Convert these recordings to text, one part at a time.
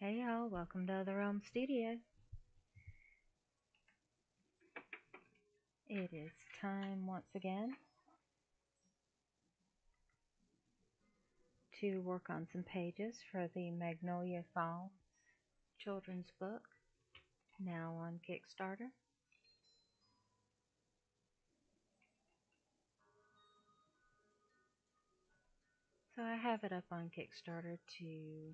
Hey y'all, welcome to OtherRealm Studio. It is time once again to work on some pages for the Magnolia Fall children's book, now on Kickstarter. So I have it up on Kickstarter to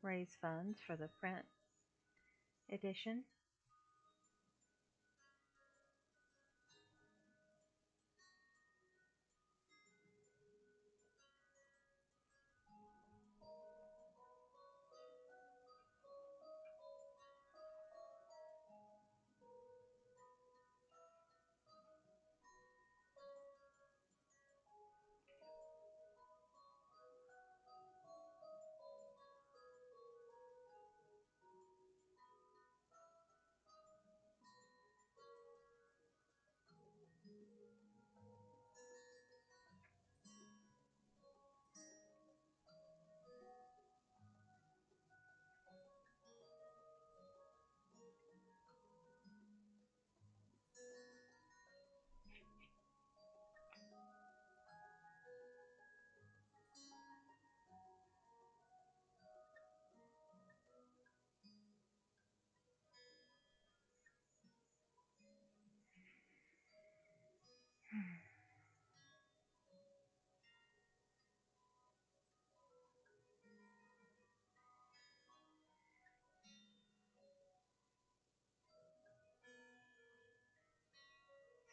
raise funds for the print edition.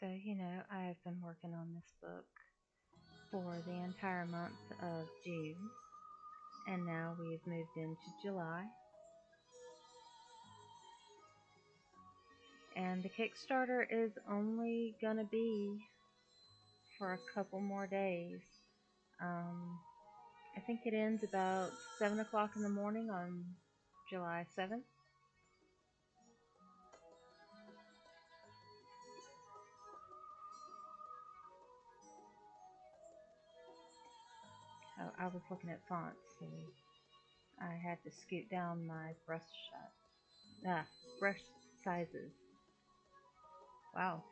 So, I've been working on this book for the entire month of June, and now we've moved into July. And the Kickstarter is only gonna be for a couple more days. I think it ends about 7 o'clock in the morning on July 7th. I was looking at fonts, so I had to scoot down my brush sizes. Wow.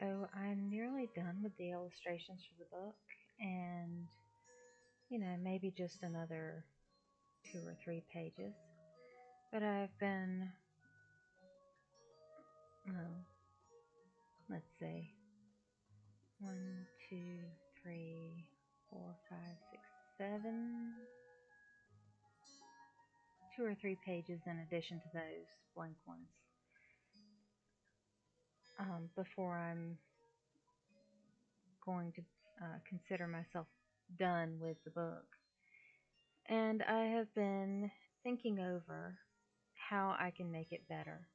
So I'm nearly done with the illustrations for the book, and maybe just another 2 or 3 pages. But I've been, let's see, 1, 2, 3, 4, 5, 6, 7, 2 or 3 pages in addition to those blank ones, before I'm going to consider myself done with the book. And I have been thinking over how I can make it better.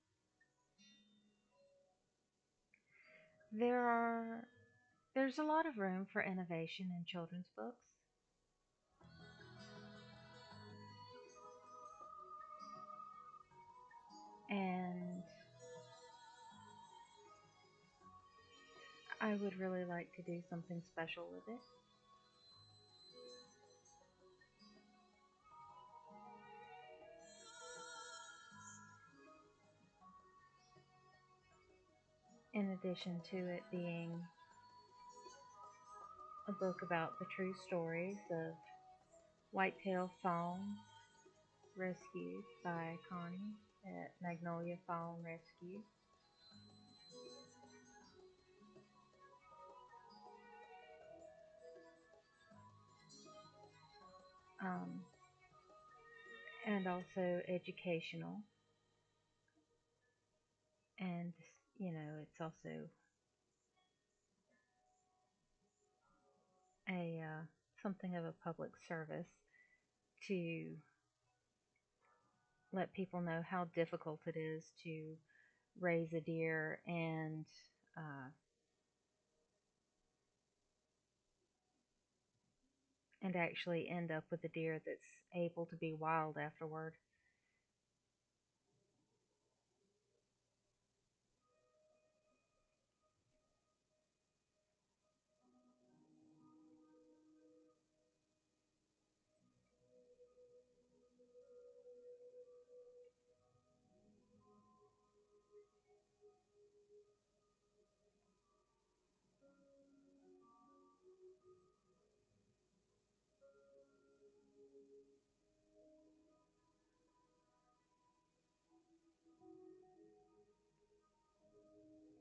There are there's a lot of room for innovation in children's books, and I would really like to do something special with it. In addition to it being a book about the true stories of whitetail fawn rescued by Connie at Magnolia Fawn Rescue. Um, and also educational. And, it's also a something of a public service to let people know how difficult it is to raise a deer uh, and actually end up with a deer that's able to be wild afterward.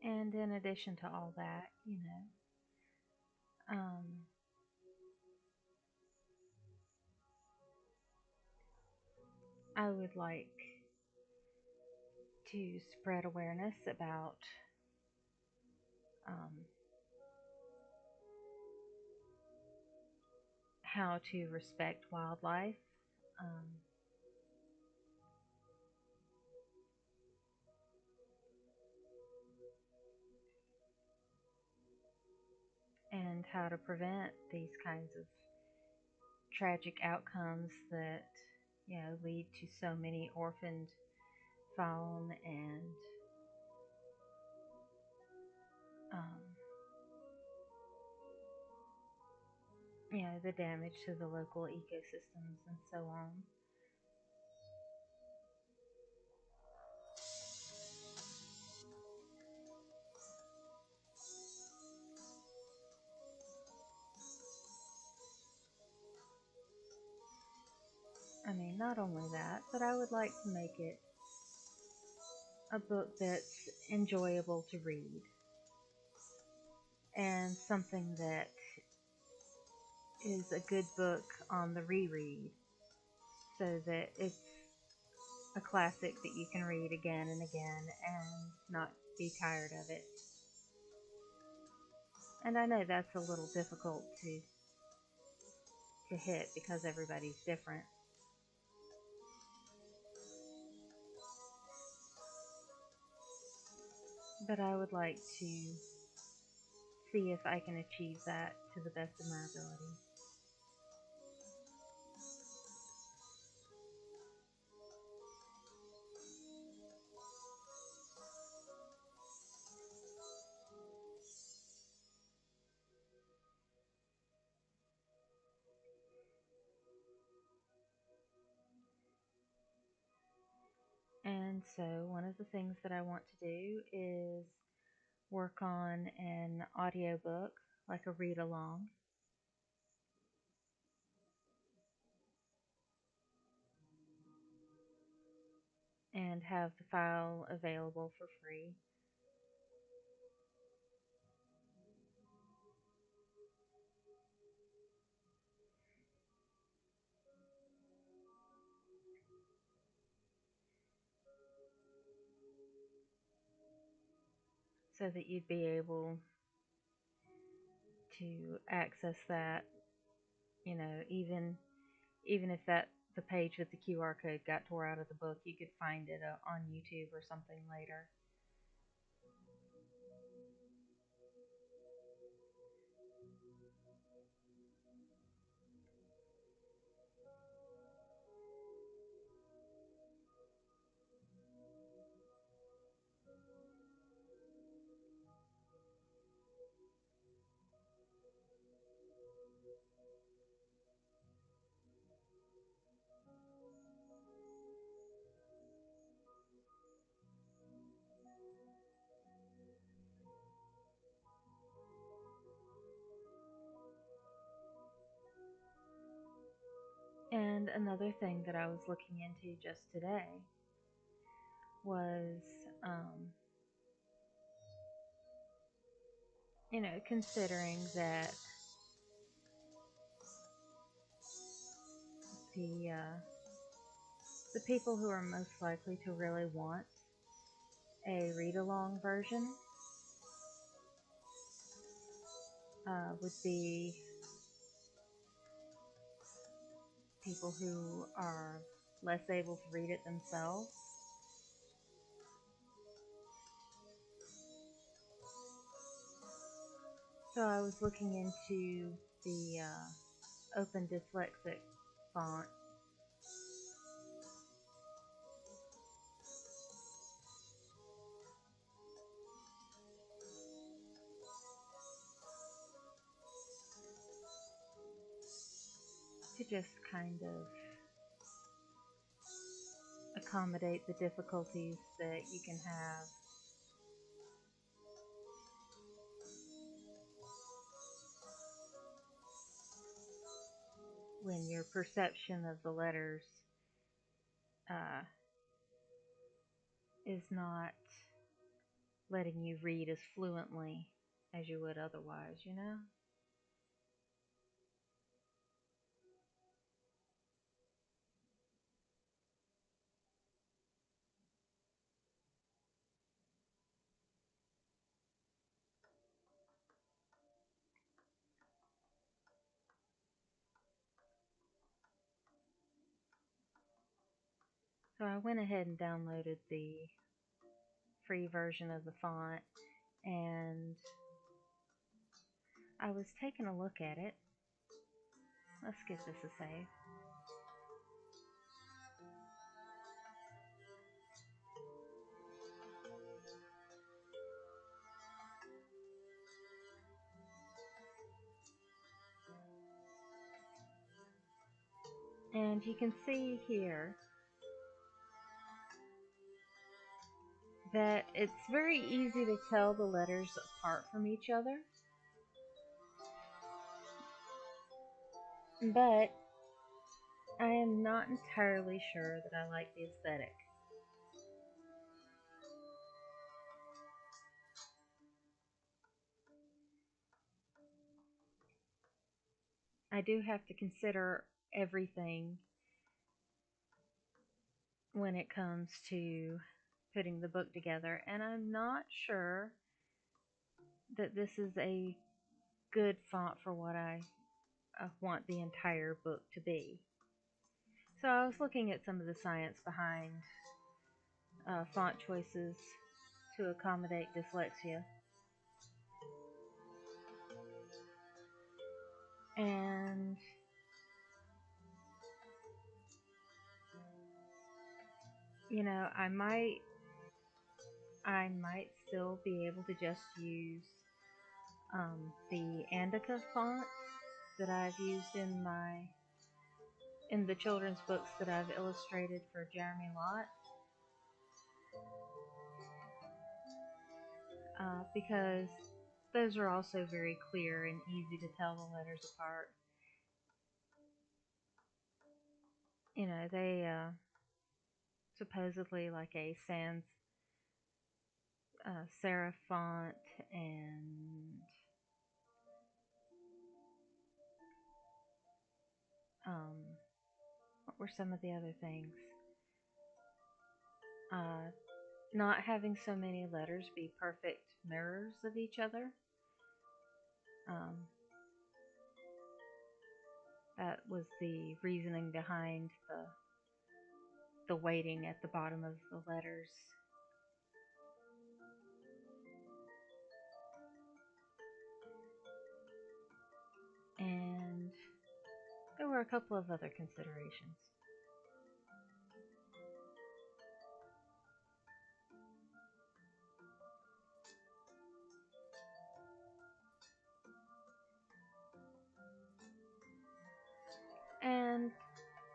And in addition to all that, um, I would like to spread awareness about um, how to respect wildlife, um, and how to prevent these kinds of tragic outcomes that lead to so many orphaned fawn and um, the damage to the local ecosystems and so on. I mean, not only that, but I would like to make it a book that's enjoyable to read and something that is a good book on the reread so that it's a classic that you can read again and again and not be tired of it. And I know that's a little difficult to hit because everybody's different. But I would like to see if I can achieve that to the best of my ability. And so, one of the things that I want to do is work on an audiobook, like a read along, and have the file available for free. So that you'd be able to access that, even if the page with the QR code got tore out of the book, you could find it on YouTube or something later. another thing that I was looking into just today was, considering that the the people who are most likely to really want a read-along version would be people who are less able to read it themselves. So I was looking into the Open Dyslexic font. To just kind of accommodate the difficulties that you can have when your perception of the letters is not letting you read as fluently as you would otherwise. So I went ahead and downloaded the free version of the font, and I was taking a look at it. Let's give this a save. And you can see here that it's very easy to tell the letters apart from each other. But I am not entirely sure that I like the aesthetic. I do have to consider everything when it comes to putting the book together, and I'm not sure that this is a good font for what I want the entire book to be. So I was looking at some of the science behind font choices to accommodate dyslexia. And I might still be able to just use the Andica font that I've used in the children's books that I've illustrated for Jeremy Lott, because those are also very clear and easy to tell the letters apart. They supposedly like a sans serif font, and what were some of the other things? Not having so many letters be perfect mirrors of each other. That was the reasoning behind the weighting at the bottom of the letters. And there were a couple of other considerations. And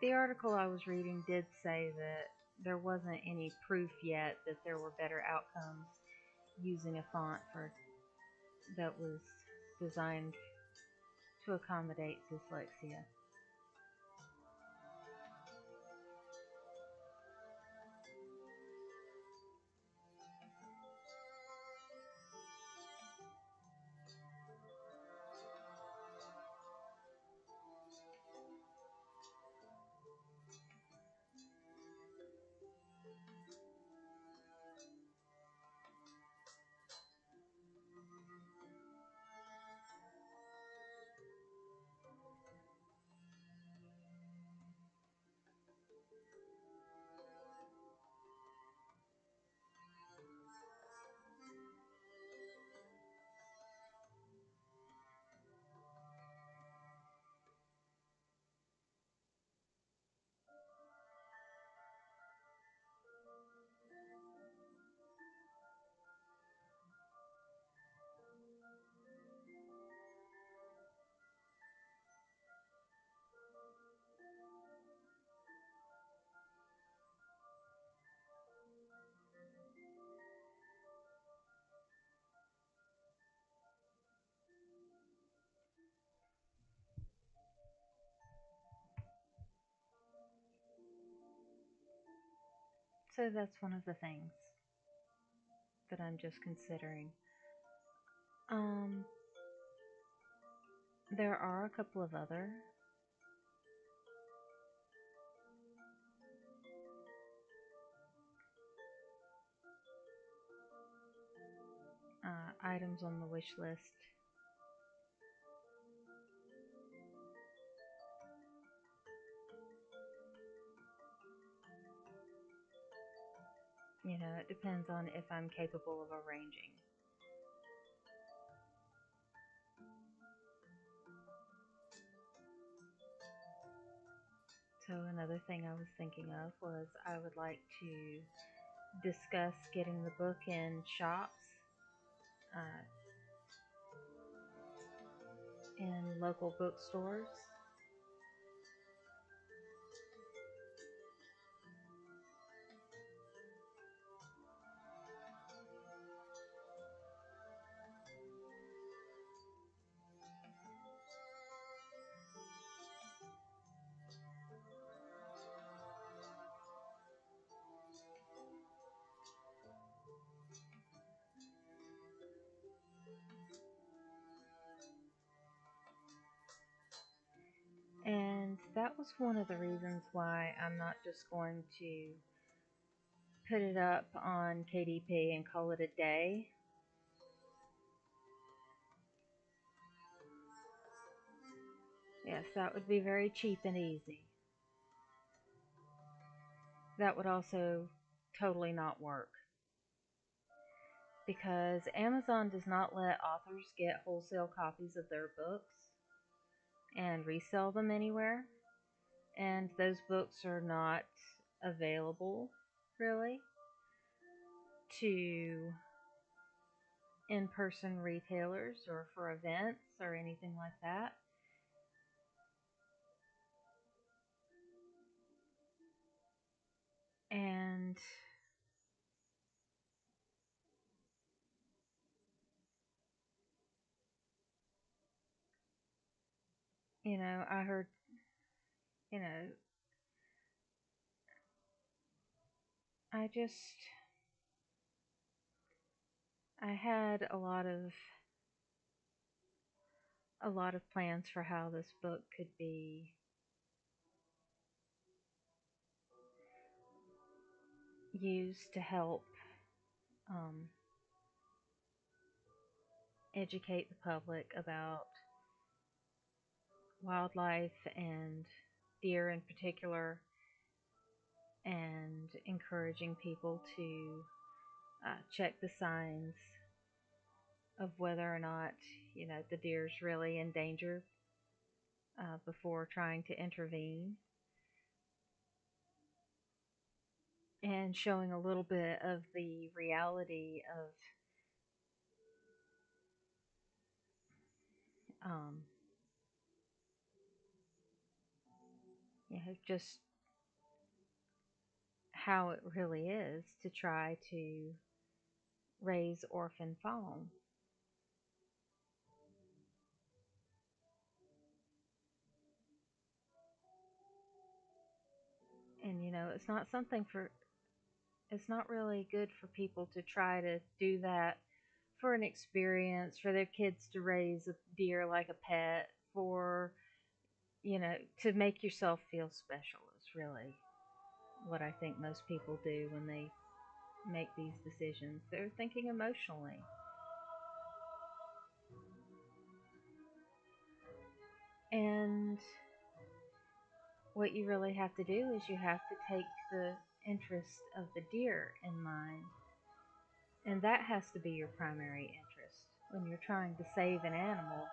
the article I was reading did say that there wasn't any proof yet that there were better outcomes using a font that was designed to accommodate dyslexia. So that's one of the things that I'm just considering. Um, there are a couple of other items on the wish list. It depends on if I'm capable of arranging. So another thing I was thinking of was I would like to discuss getting the book in shops, uh, in local bookstores. And that was one of the reasons why I'm not just going to put it up on KDP and call it a day. Yes, that would be very cheap and easy. That would also totally not work because Amazon does not let authors get wholesale copies of their books and resell them anywhere. And those books are not available really to in-person retailers or for events or anything like that. And I heard, you know, I just I had a lot of plans for how this book could be used to help um, educate the public about wildlife and deer in particular, and encouraging people to check the signs of whether or not the deer's really in danger before trying to intervene, and showing a little bit of the reality of um, just how it really is to try to raise orphan fawn. And it's not really good for people to try to do that for an experience, for their kids to raise a deer like a pet, for, to make yourself feel special is really what I think most people do when they make these decisions. They're thinking emotionally. And what you really have to do is you have to take the interest of the deer in mind. And that has to be your primary interest. When you're trying to save an animal,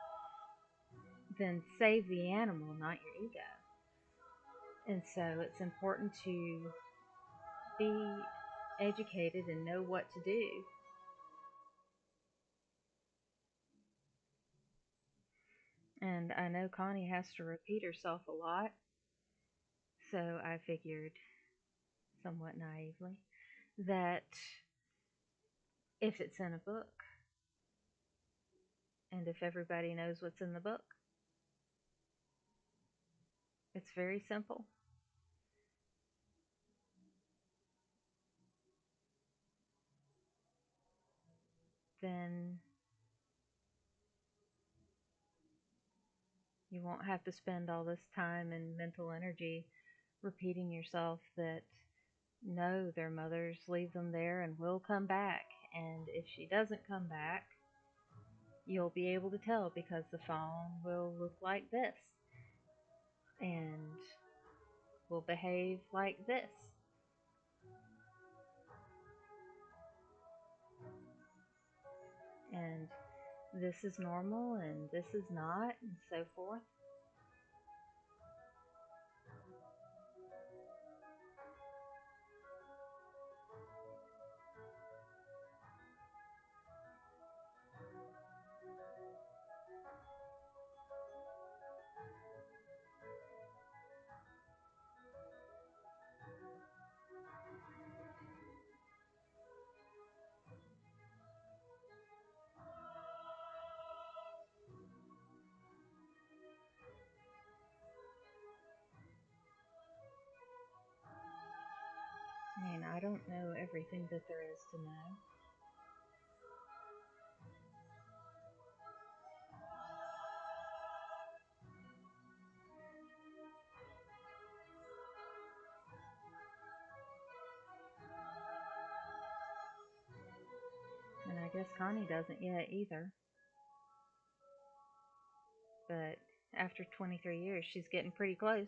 then save the animal, not your ego. And so it's important to be educated and know what to do. And I know Connie has to repeat herself a lot, so I figured, somewhat naively, that if it's in a book, and if everybody knows what's in the book, it's very simple. then you won't have to spend all this time and mental energy repeating yourself that no, their mothers leave them there and will come back. And if she doesn't come back, you'll be able to tell because the phone will look like this and will behave like this. And this is normal and this is not, and so forth. I mean, I don't know everything that there is to know. And I guess Connie doesn't yet either. But after 23 years, she's getting pretty close.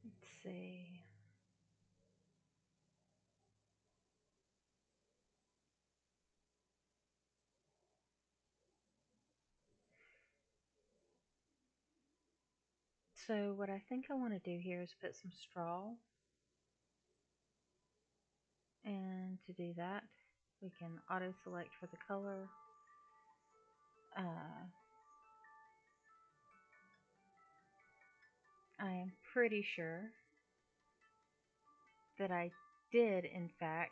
Let's see. So what I think I want to do here is put some straw. And to do that, we can auto select for the color. Uh, I am pretty sure that I did, in fact,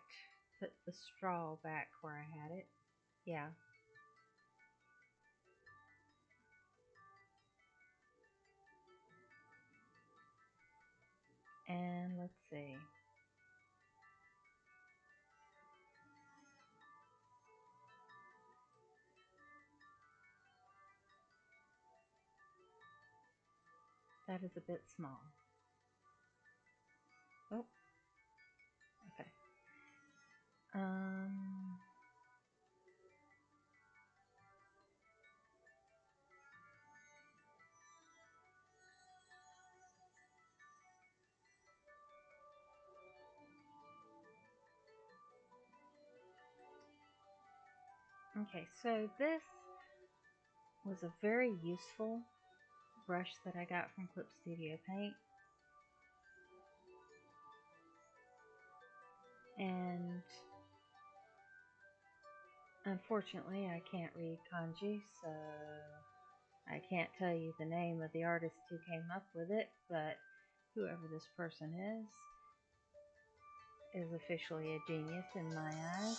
put the straw back where I had it. Yeah. And let's see. That is a bit small. Oh, okay. Um, okay, so this was a very useful brush that I got from Clip Studio Paint. And unfortunately, I can't read kanji, so I can't tell you the name of the artist who came up with it, but whoever this person is officially a genius in my eyes.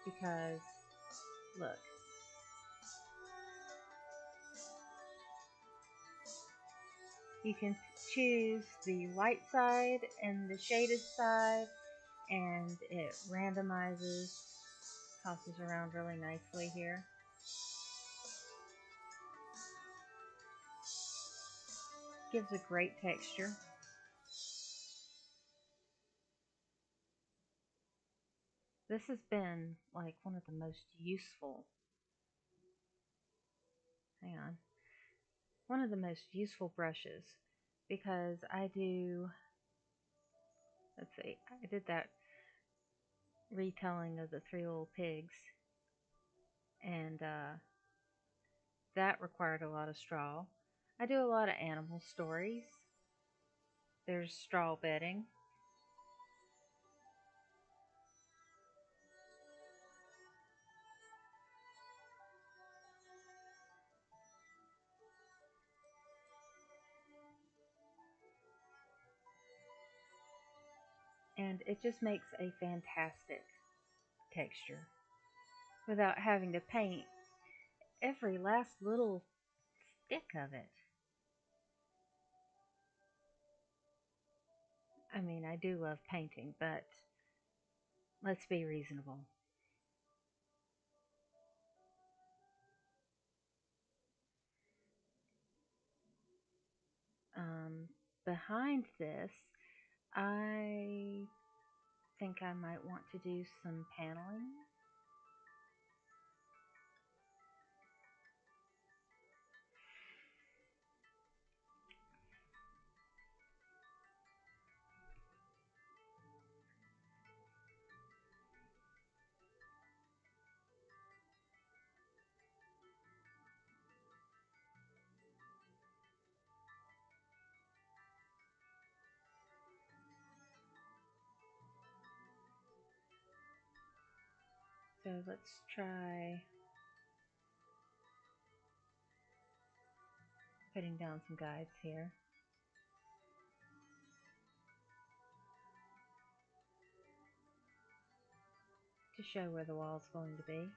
Because, look, you can choose the light side and the shaded side, and it randomizes, tosses around really nicely here. Gives a great texture. This has been like one of the most useful, hang on, one of the most useful brushes, because I do, let's see, I did that retelling of the Three Little Pigs, and that required a lot of straw. I do a lot of animal stories. There's straw bedding. And it just makes a fantastic texture without having to paint every last little stick of it. I mean, I do love painting, but let's be reasonable. Behind this, I think I might want to do some paneling. So let's try putting down some guides here. To show where the wall is going to be.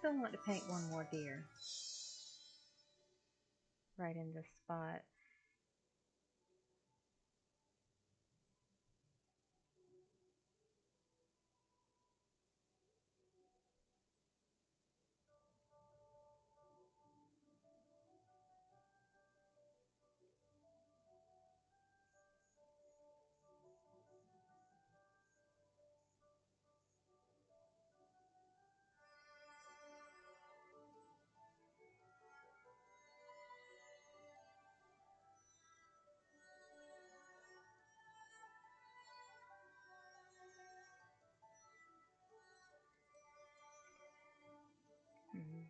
also want to paint one more deer right in this spot. Mhm.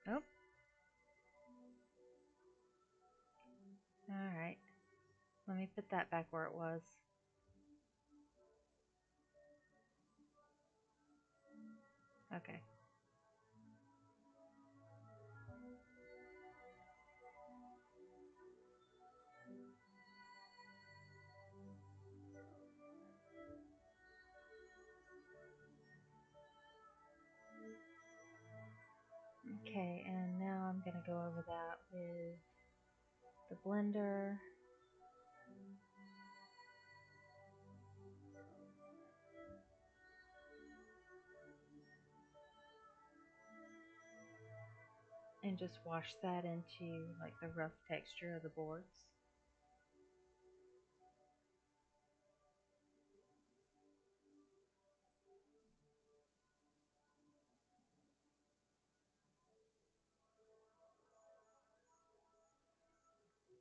Oh, all right. Let me put that back where it was. Okay. Okay, and now I'm going to go over that with the blender. And just wash that into like the rough texture of the boards.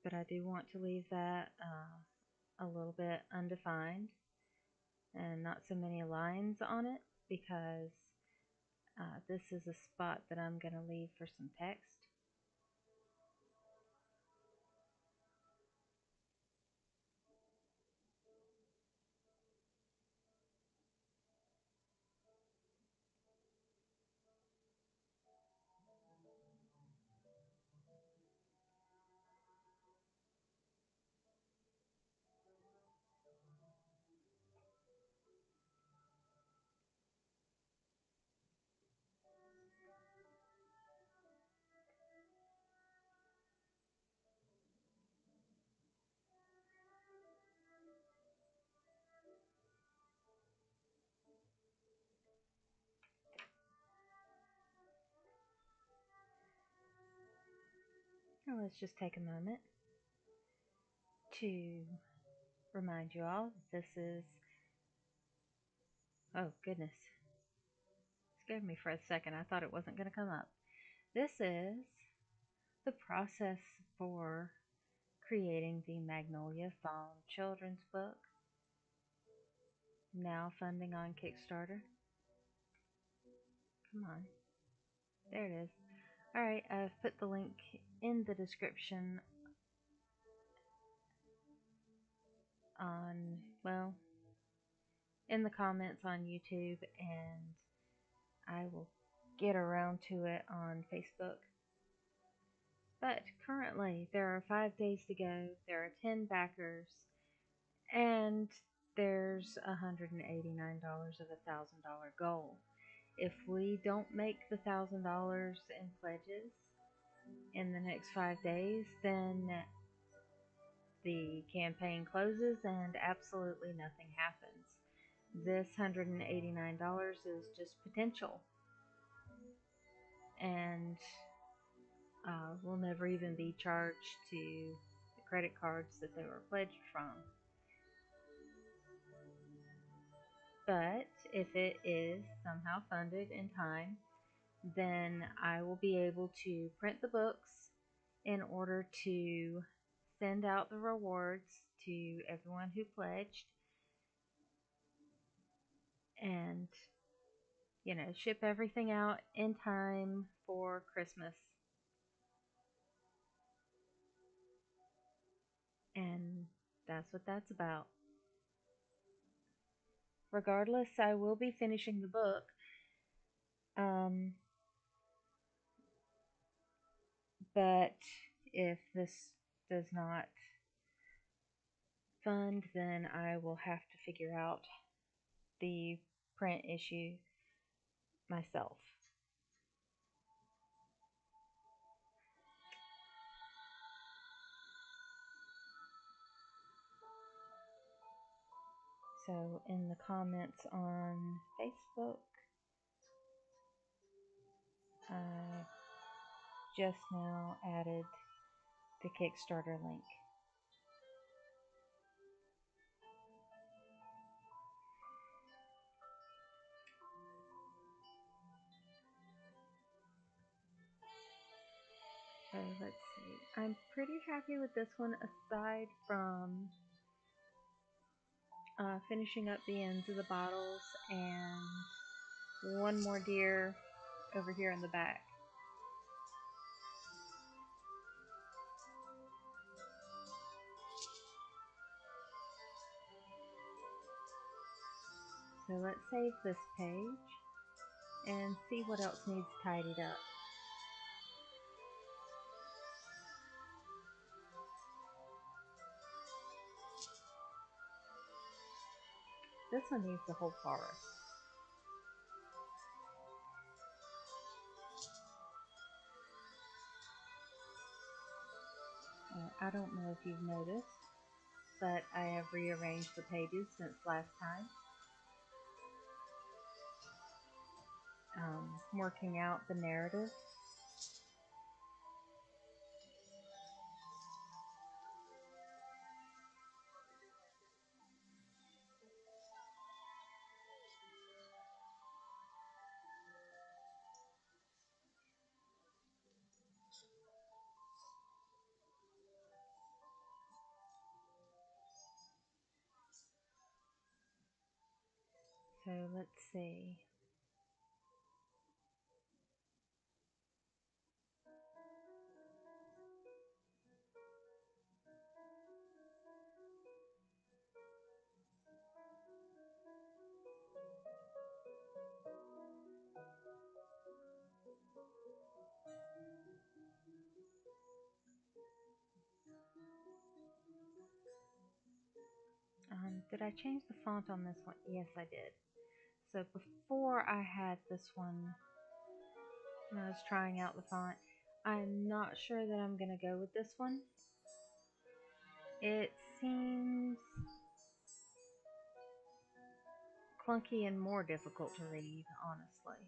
But I do want to leave that a little bit undefined and not so many lines on it, because this is a spot that I'm going to leave for some text. Now let's just take a moment to remind you all this is, oh goodness, scared me for a second. I thought it wasn't going to come up. This is the process for creating the Magnolia Song children's book, now funding on Kickstarter. Come on. There it is. Alright, I've put the link in the description on, well, in the comments on YouTube, and I will get around to it on Facebook. But currently, there are 5 days to go, there are 10 backers, and there's $189 of a $1,000 goal. If we don't make the $1,000 in pledges in the next 5 days, then the campaign closes and absolutely nothing happens. This $189 is just potential, and will never even be charged to the credit cards that they were pledged from. But if it is somehow funded in time, then I will be able to print the books in order to send out the rewards to everyone who pledged, and ship everything out in time for Christmas. And that's what that's about. Regardless, I will be finishing the book. But if this does not fund, then I will have to figure out the print issue myself. So in the comments on Facebook, I just now added the Kickstarter link. So let's see. I'm pretty happy with this one, aside from finishing up the ends of the bottles and one more deer over here in the back. So let's save this page and see what else needs tidied up. This one needs the whole forest. I don't know if you've noticed, but I have rearranged the pages since last time. Working out the narrative. So let's see. Did I change the font on this one? Yes, I did. So before I had this one, when I was trying out the font, I'm not sure that I'm going to go with this one. It seems clunky and more difficult to read, honestly.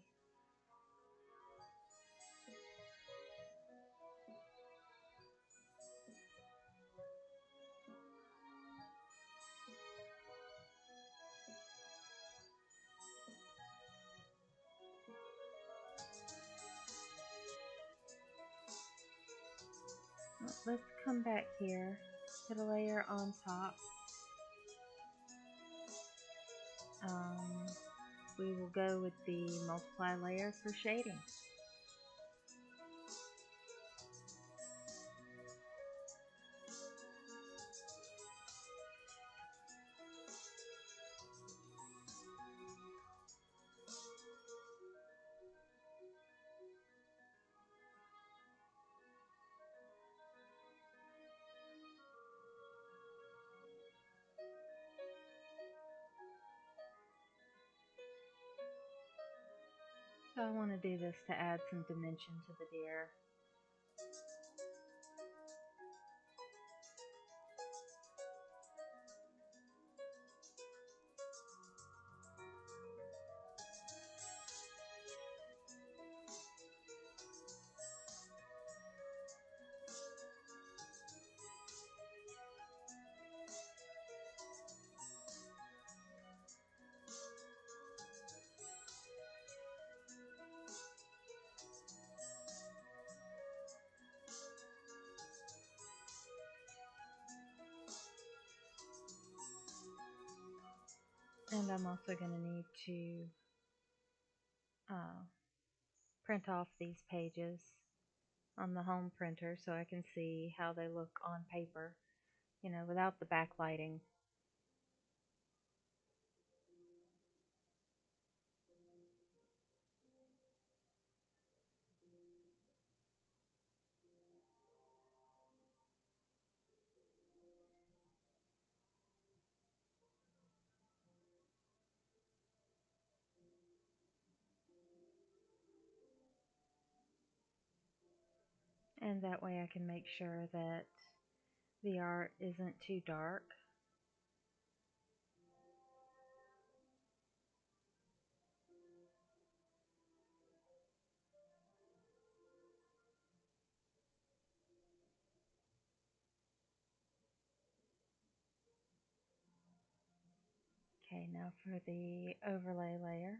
Let's come back here, put a layer on top. We will go with the multiply layer for shading. So I want to do this to add some dimension to the deer. And I'm also going to need to print off these pages on the home printer so I can see how they look on paper, without the backlighting. And that way I can make sure that the art isn't too dark. Okay, now for the overlay layer.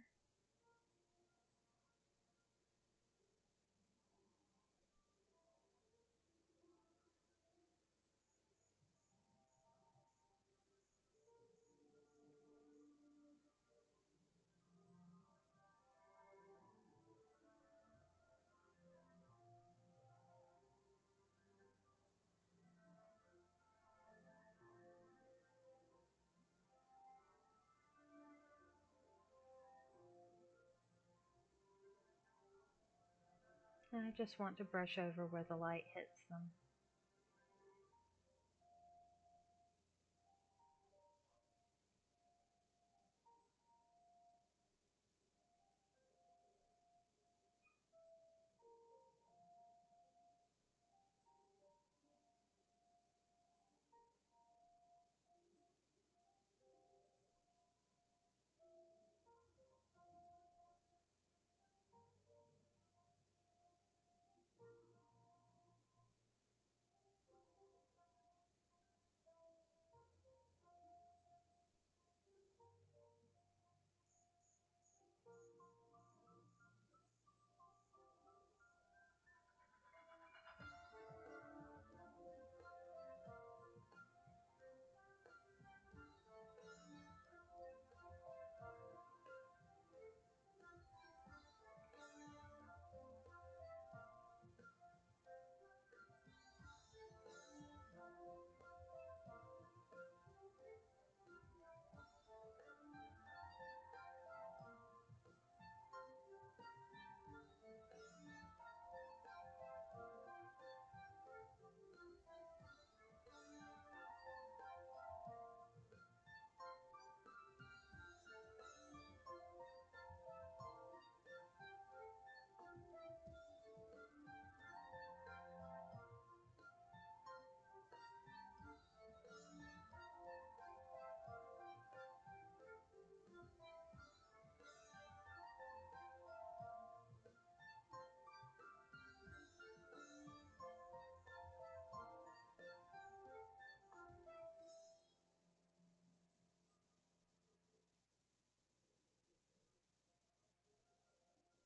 And I just want to brush over where the light hits them.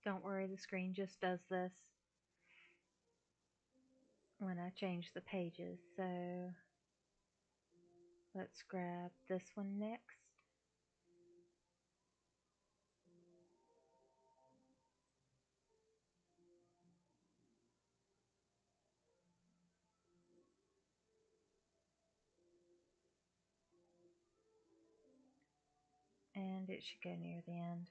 Don't worry, the screen just does this. when I change the pages. So let's grab this one next. And it should go near the end.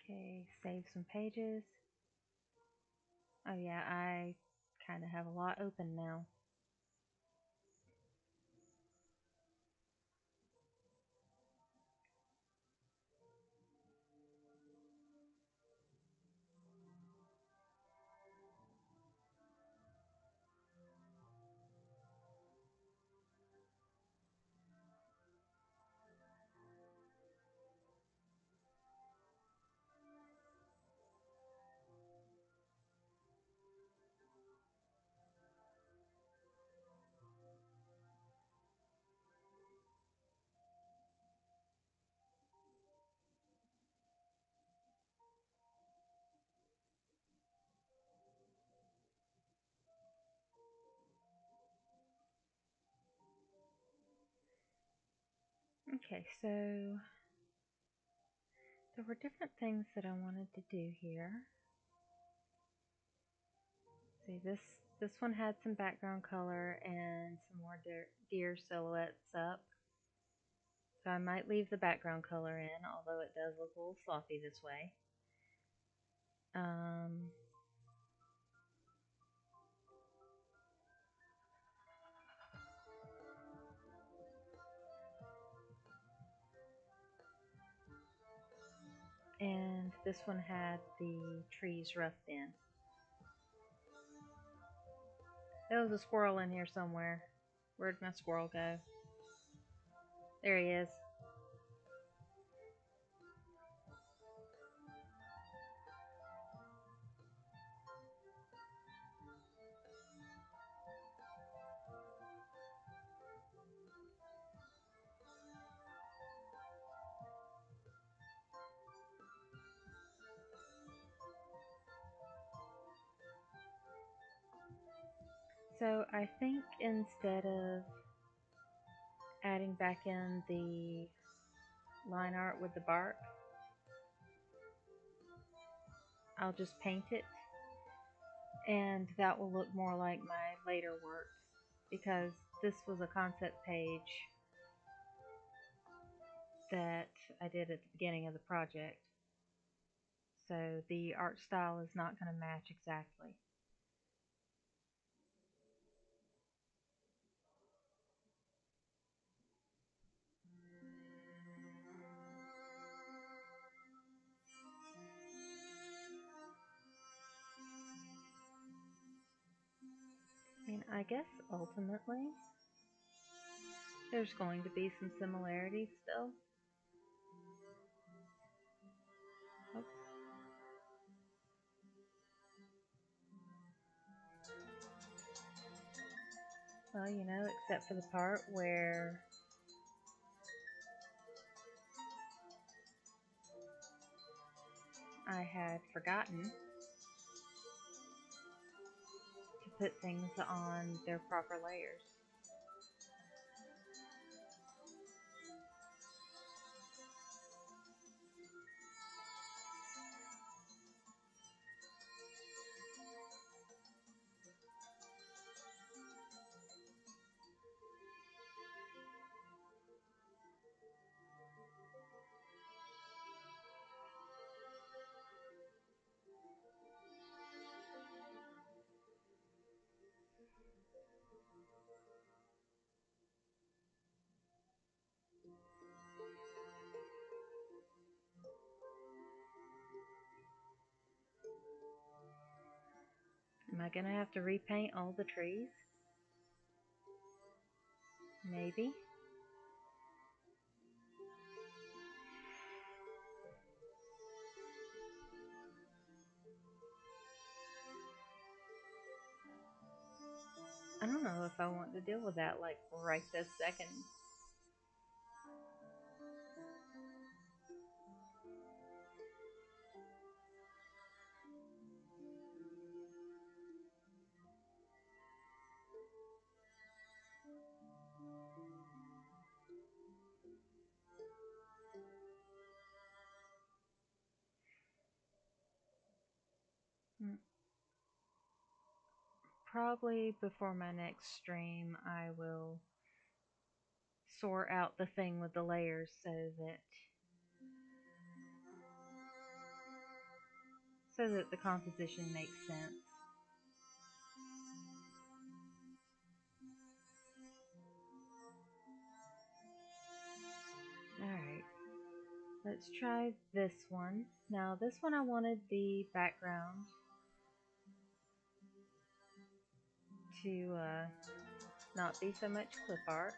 Okay, save some pages. Oh yeah, I kind of have a lot open now. Okay, so there were different things that I wanted to do here. See, this one had some background color and some more deer silhouettes up. So I might leave the background color in, although it does look a little sloppy this way. And this one had the trees roughed in. There was a squirrel in here somewhere. Where'd my squirrel go? There he is. So I think instead of adding back in the line art with the bark, I'll just paint it, and that will look more like my later work, because this was a concept page that I did at the beginning of the project, so the art style is not going to match exactly. I mean, I guess ultimately there's going to be some similarities still. Oops. Well, you know, except for the part where I had forgotten to put things on their proper layers. Am I going to have to repaint all the trees? Maybe. I want to deal with that like right this second. Hmm. Probably before my next stream, I will sort out the thing with the layers so that the composition makes sense. Alright, let's try this one. Now this one I wanted the background to not be so much clip art.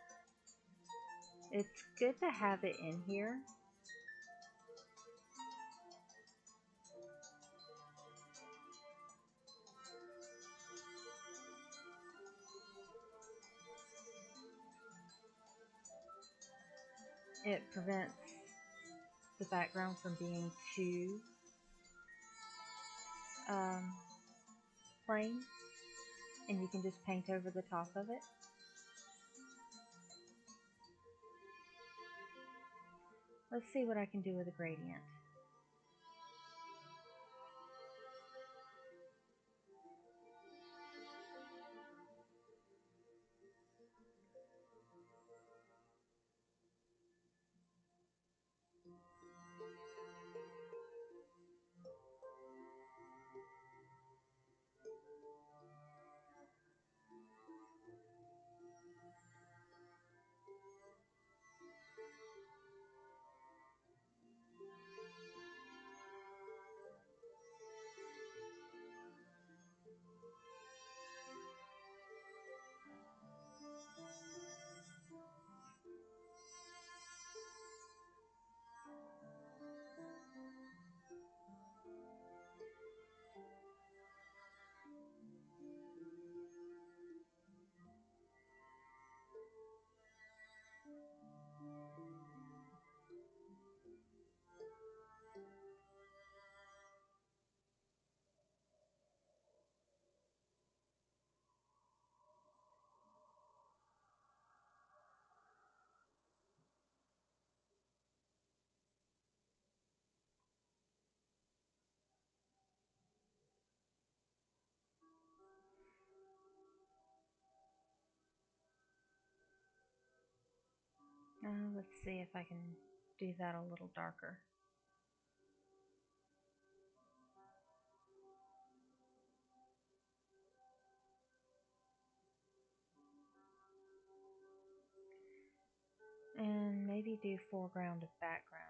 It's good to have it in here. It prevents the background from being too plain, and you can just paint over the top of it. Let's see what I can do with a gradient. Let's see if I can do that a little darker. And maybe do foreground of background.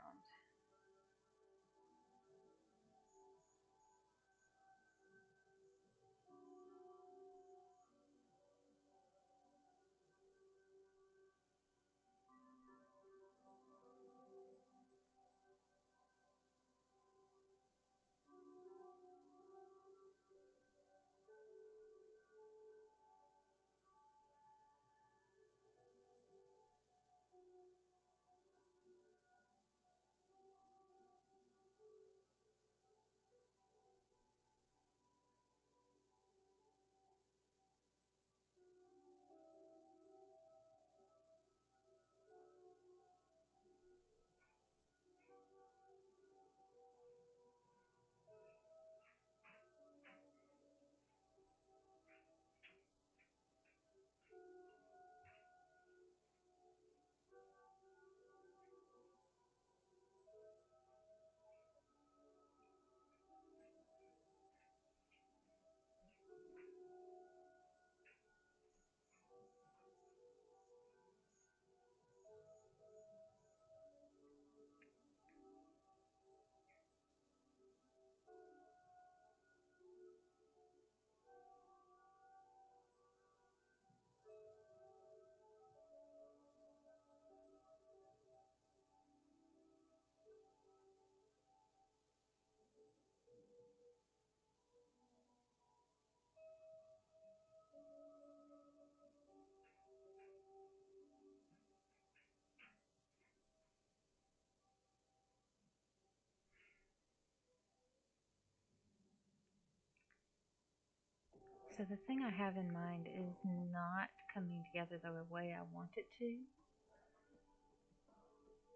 So the thing I have in mind is not coming together the way I want it to.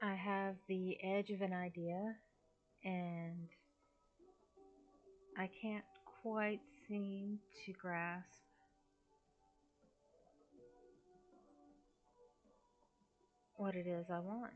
I have the edge of an idea and I can't quite seem to grasp what it is I want.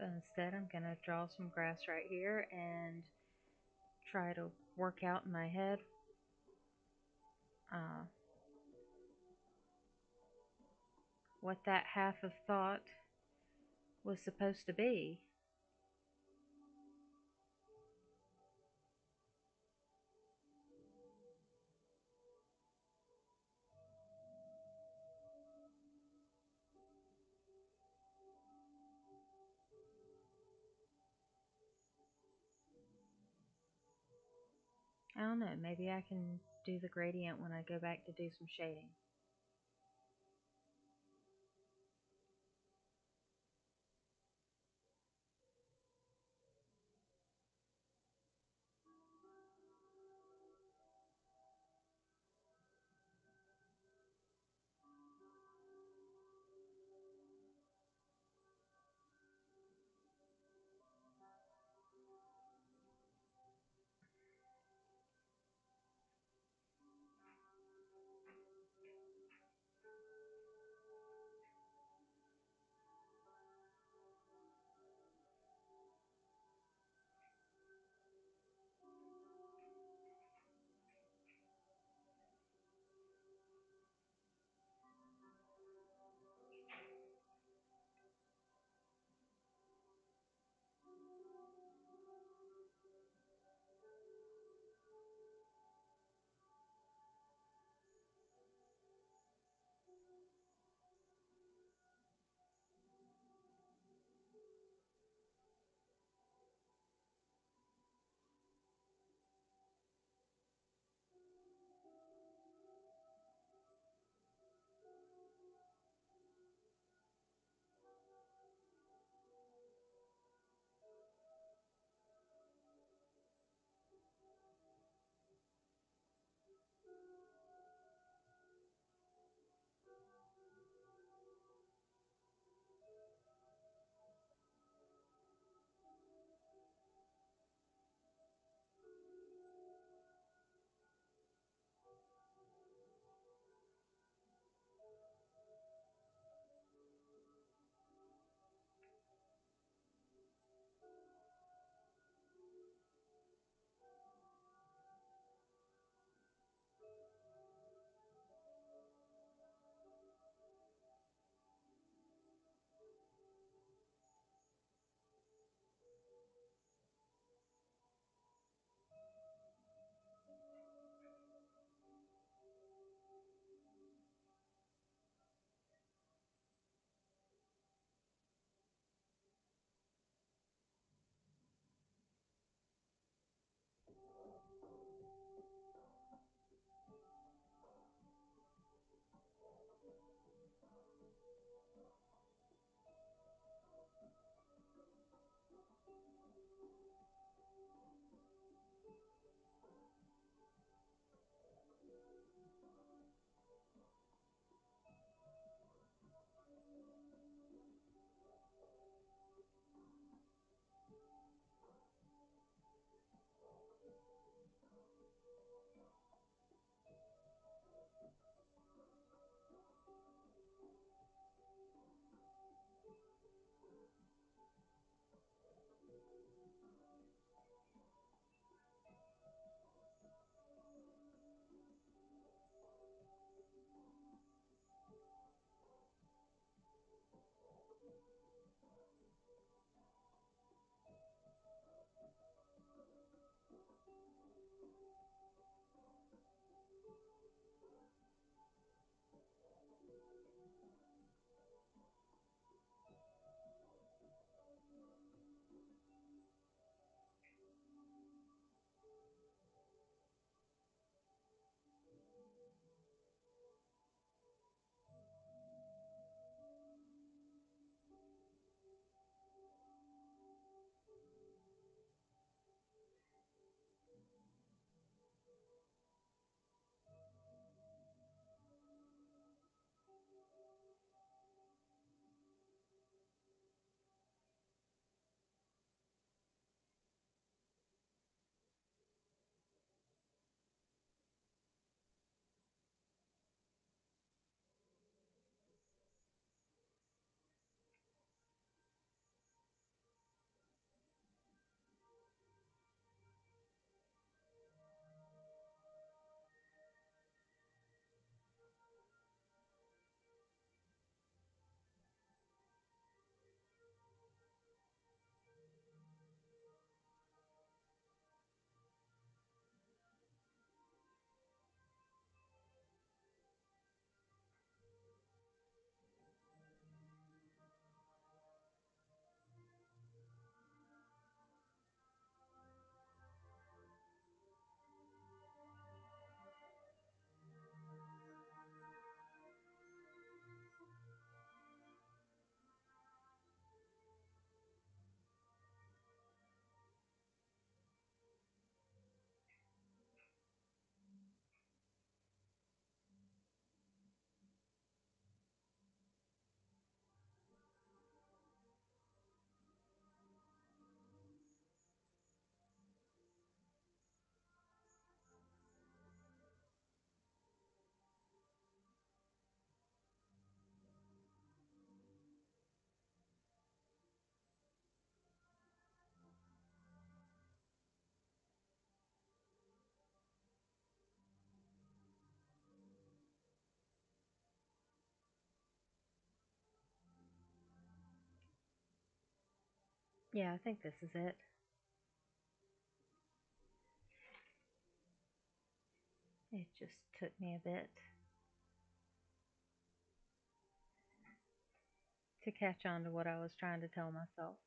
So instead, I'm going to draw some grass right here and try to work out in my head uh, what that half of thought was supposed to be. I don't know, maybe I can do the gradient when I go back to do some shading. Yeah, I think this is it. It just took me a bit to catch on to what I was trying to tell myself.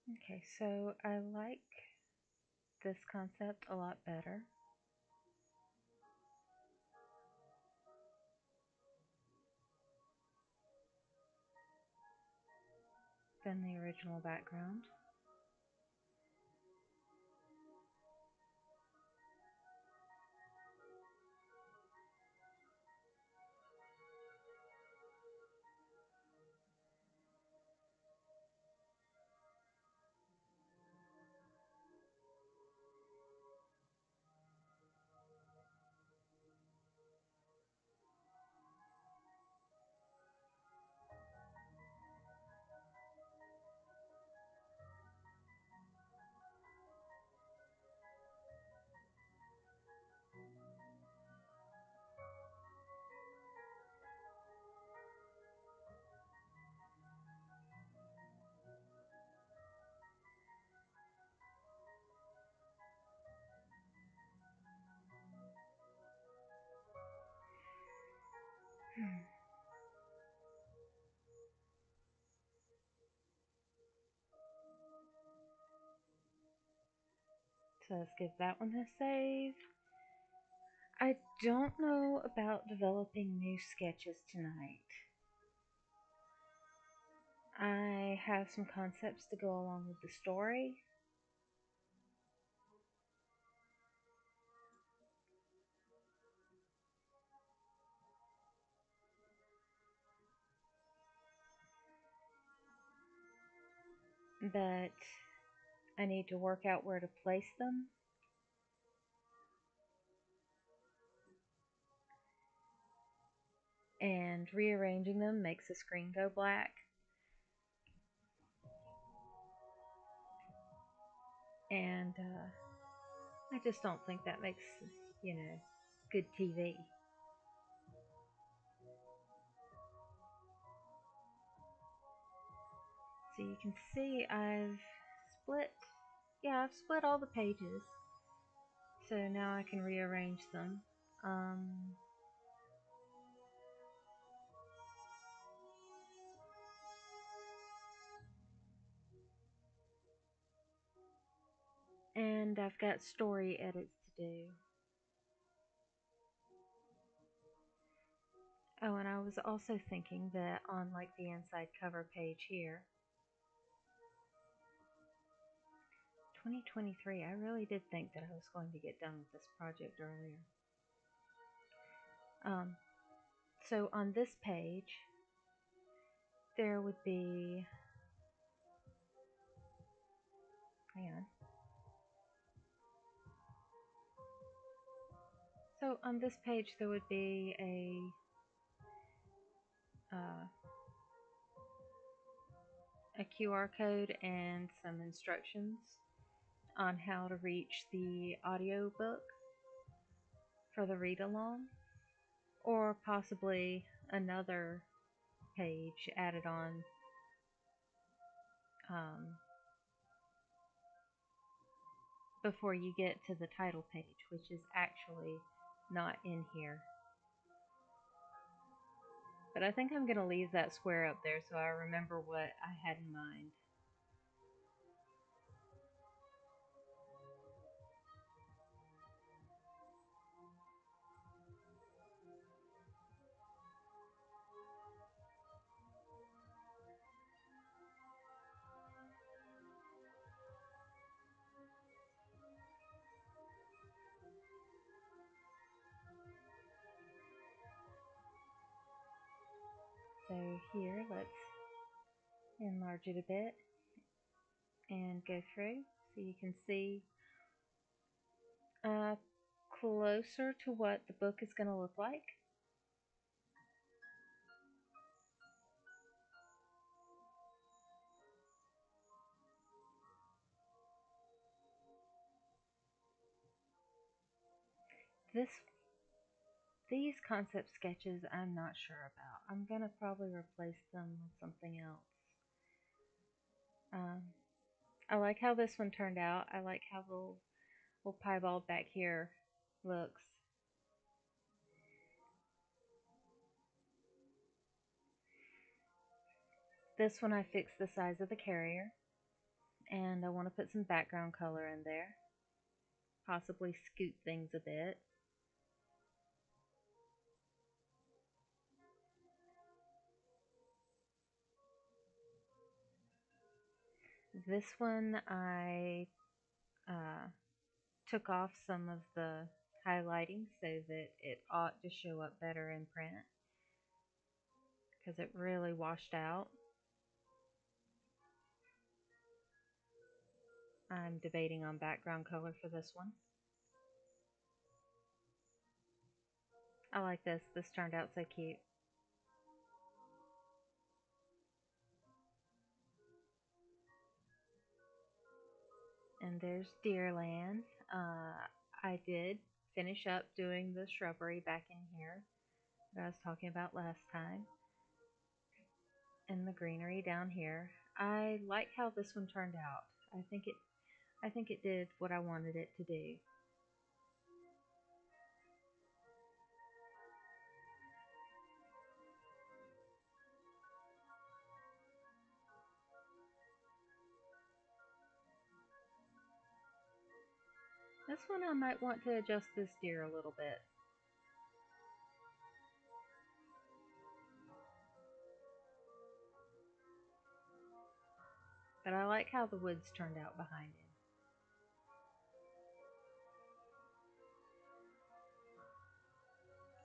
Okay, so I like this concept a lot better than the original background. So let's give that one a save. I don't know about developing new sketches tonight. I have some concepts to go along with the story. But I need to work out where to place them. And rearranging them makes the screen go black. And I just don't think that makes, good TV. So you can see I've split all the pages. So now I can rearrange them. And I've got story edits to do. Oh, and I was also thinking that on like the inside cover page here, 2023, I really did think that I was going to get done with this project earlier. So on this page, there would be, hang on. So on this page, there would be a QR code and some instructions on how to reach the audiobook for the read along, or possibly another page added on before you get to the title page, which is actually not in here. But I think I'm going to leave that square up there so I remember what I had in mind. So here, let's enlarge it a bit and go through so you can see closer to what the book is going to look like. These concept sketches I'm not sure about. I'm going to probably replace them with something else. I like how this one turned out. I like how the little piebald back here looks. This one I fixed the size of the carrier, and I want to put some background color in there. Possibly scoot things a bit. This one I took off some of the highlighting so that it ought to show up better in print because it really washed out. I'm debating on background color for this one. I like this. This turned out so cute. And there's Deerland. I did finish up doing the shrubbery back in here that I was talking about last time. And the greenery down here. I like how this one turned out. I think it did what I wanted it to do. This one I might want to adjust this deer a little bit. But I like how the woods turned out behind him.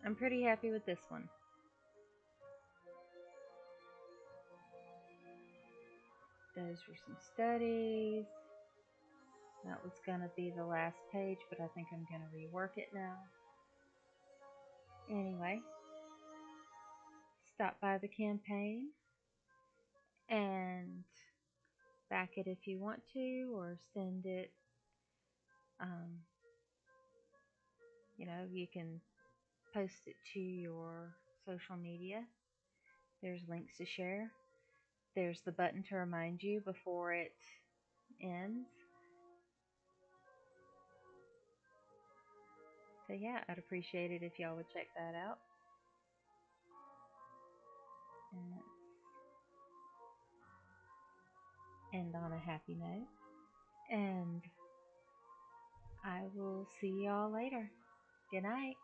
I'm pretty happy with this one. Those were some studies. That was going to be the last page, but I think I'm going to rework it now. Anyway, stop by the campaign and back it if you want to, or send it. You can post it to your social media. There's links to share. There's the button to remind you before it ends. So yeah, I'd appreciate it if y'all would check that out. And end on a happy note. And I will see y'all later. Good night.